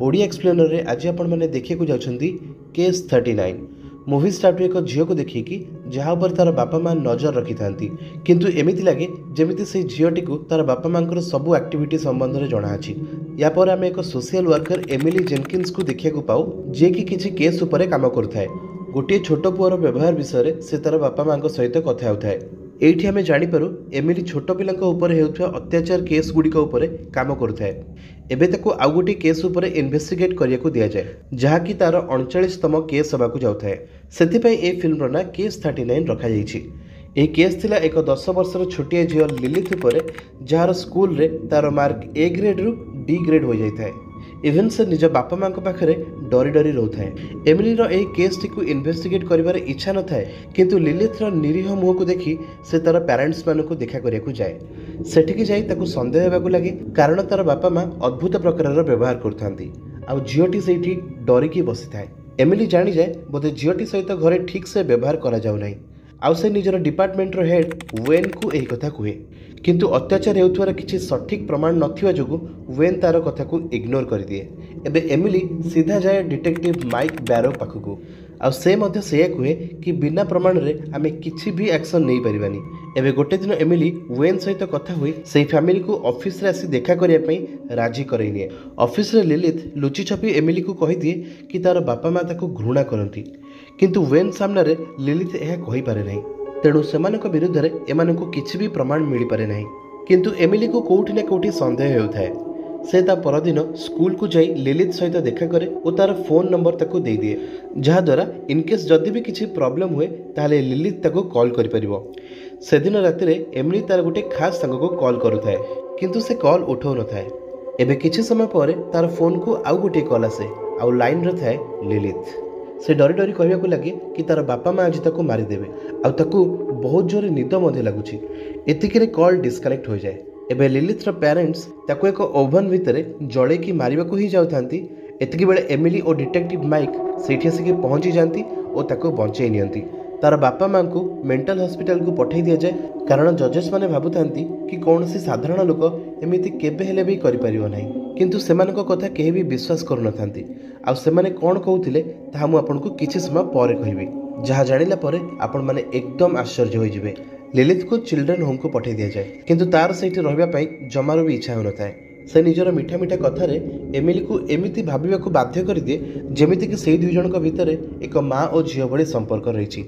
Odia explainer रे आज आपण मैंने देखिए जाउछंती केस 39 मूवी स्टार्ट एक झील को देखिए जहाँ पर तार बापा माँ नजर रखी था किंतु एमती लगे जमी से झीटी को तार बापा माँ सबू एक्टिविटी संबंध में जनाअछि। या पर आम एक सोशल वर्कर एमिली जेनकिन्स को देखा पाऊ जे कि किसी केस उपर काम करुए। गोटे छोट पुअर व्यवहार विषय से तार बापा माँ सहित कथा होता एठी आमे जानिपारू एमिली छोट पिलांक उपर हेउथुवा अत्याचार केस गुड़िक उपर काम करुए। एबे ताको आउ गोटे केस उपर इन्वेस्टिगेट करिया को दिया जाए जहाँकि तार 39तम केस होबाकू जाउथाए। सेथिपई ए फिल्मर ना केस 39 रखा जाइछि। ए केस थिला एक 10 वर्षर छोटिया झील लिलिथ उपर जार स्कूल रे तार मार्क ए ग्रेड रु डी ग्रेड हो जाइथाए। इवेन से निज बापा माँ पाखे डरी डरी रोथाए। एमिलीर ए केस टी को इन्वेस्टिगेट करिवार इच्छा न थाए किंतु लिलिथर निरीह मुह को देखि से तार पेरेंट्स मानक देखा करिया जाए। सेठिकी जाई ताकू संदेह हेबाकू लागे कारण तार बापा माँ अद्भुत प्रकार व्यवहार करथांती आउ झीटी सेठी डरिकी बसी थाए। एमिली जानी जाए बोधे झीटी सहित घरे ठीक से व्यवहार करा जाउ नाही आउ से निजर डिपार्टमेंटर हेड वेन को यही कथा कहे किंतु अत्याचार हेउथुवार किछि सठिक प्रमाण नथिवा जोगु वेन तार कथा को इग्नोर कर दिए। एबे एमिली सीधा जाए डिटेक्टिव माइक बैरो पाखकू आउ से मध्य से कहे कि बिना प्रमाण रे आमे किछि भी एक्शन नहीं परिबानी। एबे गोटे दिन एमिली वेन सहित कथा हुई से फैमिली को ऑफिस रे आसी देखा करिया पई राजी करई निए। ऑफिस रे लिलिथ लुचि छपी एमिली को कहि दिए कि तार बापा माँ ताको घृणा करती किंतु वेन सामने लिलिथ यह कहि पारे नहीं तेणु सेमानक विरुद्ध रे एमानकु किछि भी प्रमाण मिली पारे नहीं। किंतु एमिली को कोठी ना कोठी संदेह हेउथाए। से ता परदिन स्कूल को जाई लिलिथ सहित देखा करे और तार फोन नंबर ताको दे दिए जहा द्वारा इनकेस जदि भी किछि प्रॉब्लम हुए ताले लिलिथ ताको कॉल करि परिबो। से दिन राति रे एमिली तार गोटे खास संग को कॉल करुथाए किंतु से कॉल उठाउ न थाए। एबे किछि समय परे तार फोन को आउ गोटे कॉल आसे आउ लाइन रे थाए लिलिथ। से डरी डरी कहवा को लगे कि तार बापा माँ आज ताको मारिदेवे आउ ताको बहुत जोर निद मध्य लगुची। एतिके कॉल डिस्कनेक्ट हो जाए। एबे लिलिथर पेरेंट्स ताको एक ओवन भितर जड़े की मारिबा को ही जाउथांती। एतिके बेले एमिली और डिटेक्टिव माइक सेठी आसिक पहुंची जाती और ताको बंचाई नियंती। तार बापा माँ को मेंटल हॉस्पिटल को पठाई दिया जाए कारण जजेस माने भाबुथांती कि कौनसी साधारण लोक एमिति केबे हेले भी करि परिबो नाही किंतु सेमानक कथा केही भी विश्वास करू नथांती आउ सेमाने कोन कहउथिले ताहा मु आपनको किछि समय परे कहिबी जहा जानिला परे आपण माने एकदम आश्चर्य होई जिवे। लिलिथ को चिल्ड्रेन होम को पठाई दिया जाए किंतु तार सेठी रहबा पई जमारो भी इच्छा हो नथाए। से निजर मीठा मीठा कथार एमिली को एमिति भाविबा को बाध्य कर दिए जेमिति कि सेई दुई जनक भितर एक माँ और झील भली संपर्क रही।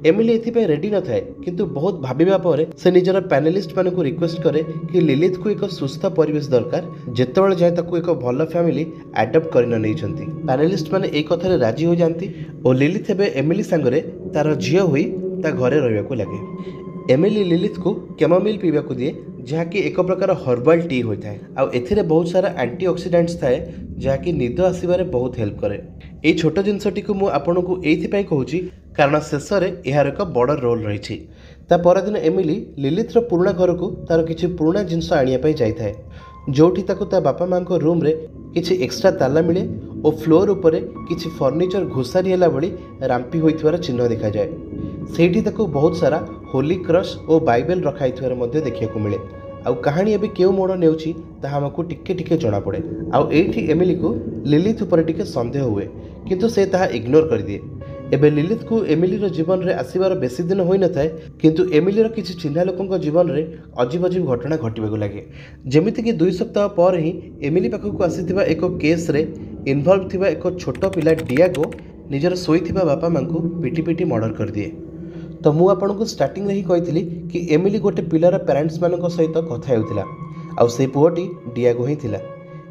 एमिली एथिपाई रेडी न थाए किंतु बहुत भाविबा पर से निजर पैनलिस्ट मान को रिक्वेस्ट करे कि लिलिथ को एक सुस्थ परिवेश दरकार जेतेबेले जाए ताको एक भल फैमिली एडप्ट कर नैछंती। पैनलिस्ट माने ए कथारे राजी हो जाती और लिलिथ एबे एमिली संगरे तार झील होई ता घरे रहबा को लागे। एमिली लिलिथ को कैमोमिल पीवा को दिए जहाँकि एक प्रकार हर्बाल टी होता है आउ एथिरे बहुत सारा एंटीऑक्सीडेंट्स थाए जहाँकि निद आसबारे बहुत हेल्प करे। ये छोट जिनसटी को मुझे आपन को एइथिपाई कहूची कारण शेष में यार एक बड़ रोल रही। ता परदिन एमिली लिलिथर पुराणा घर को तार किछि पुराणा जिनस आनिया जाए जोठी ताको ता बापा माँ को रूम रे किछि एक्स्ट्रा ताला मिले और फ्लोर उपरे किछि फर्निचर घुसारी हला भली राम्पी होइथवार चिन्ह देखा जाए। सेठी ताको बहुत सारा होली क्रश और बाइबल रखाइथवार मध्य देखिया को मिले आउ कहानी एबे केउ मोड़ नेउची ताहा हमको टिके टिके जणा पड़े आउ एठी एमिली को लिलिथ ऊपर टिके संदेह हुए किंतु से ताहा इग्नोर कर दिए। एबे लिलिथ को एमिलीर जीवन रे आसीबार बेसी दिन होई न थाए किंतु एमिलीर किछि चिन्हा लोकंक जीवन रे अजीब अजीब घटना घटिबाकू लागे जेमिति कि 2 सप्ताह पर ही एमिली पाखकू आसीथिबा एक केस रे इन्वॉल्व थिबा एक छोट पिला डियागो निजर सोईथिबा बापा मां को पिटी पिटी मर्डर कर दिए। तो मु आपनको स्टार्टिंग रे ही कहितली कि एमिली गोटे पिलार पेरेंट्स मानक सहित कथा हेउथिला आउ से पुओटी डियागो ही थिला।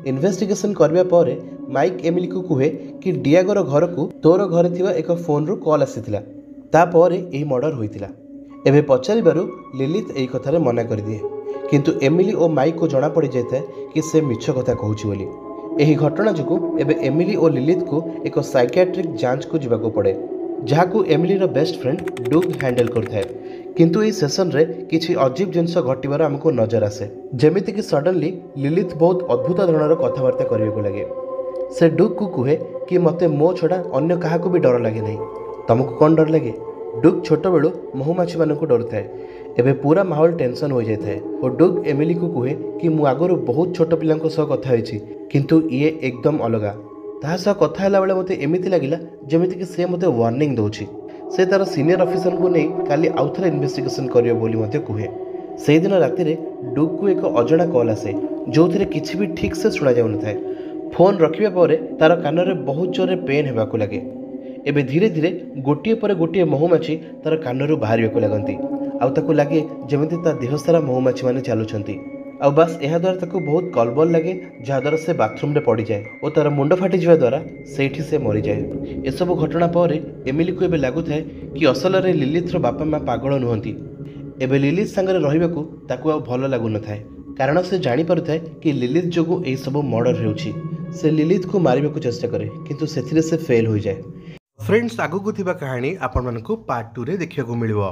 इन्वेस्टिगेशन करबा पर माइक एमिली को कहे कि डियागोर घर को तोर घर थिबा एक फोन रु कॉल आसीथिला तापर एही मर्डर होइथिला। एबे पचारिबारु लिलिथ एही कथारे मना कर दिए किंतु एमिली और माइक को जना पड़ी जाए कि से मिछ कथा कहूची बोली। एही घटना जोगु एबे एमिली और लिलिथ को एक साइकियाट्रिक जांच को जिबाको पड़े जहां एमिलीर बेस्ट फ्रेंड डुग हैंडल करथाए किंतु ई सेशन रे किछि अजीब जिनस घटिबार हमको नजर आसे जेमिति कि सडनली लिलिथ बहुत अद्भुत धरणर कथबार्ता करबा लगे। से डुग को कहे कि मते मो छड़ा अन्य काहाको भी डर लगे नहीं तुमको कौन डर लगे। डुग छोट बेलू महुमाछी मानक डर थाए एबे पूरा माहौल टेंशन हो जाए और डुग एमिली को कहे कि मु आगु बहुत छोट पिलांको सह कथा होइछि किंतु ये एकदम अलगा ताहा सह कथा होला बेले मते एमिति लागिला जेमिति कि से मते वार्निंग दउछि से तार सीनियर ऑफिसर को नहीं काली आउथरे इन्वेस्टिगेशन करियो बोली मते कहे से दिन राति रे डुग को एक अजଣା कॉल आसे जो थिरे किछि भी ठीक से सुना जाउ न थाए फोन रखिबा परे तार कान रे बहुत जोरे पेन हेबा को लागे एबे धीरे धीरे गोटिए पर गोटिए महुमाछी तार कानरू बाहर को लगती आउ ताकू लगे जमिति ता देह सारा महुमाछी माने चालुछंती आउ बस यह द्वारा ताकू बहुत कलबल लगे जहाँ द्वारा से बाथरूम रे पड़ जाए और तार मुंड फाटी जावा द्वारा सेठी से मरी जाए। ए सब घटना पर एमिली को एबे लागुଥାଏ कि असल रे लिलिथर बापा माँ पागल नुहंती एबे लिलिथ संगे रहिबाकू ताकू आ भल लागु न थाए कारण से जानी पारुଥାଏ कि लिलिथ जोगु एई सब मर्डर हेउछि से लिलिथ को मारिबाकू चेष्टा करे किंतु सेथिरे से फेल हो जाए। फ्रेंड्स आगु को थिबा कहानी आपण मानकू पार्ट 2 रे देखिया को मिलिबो।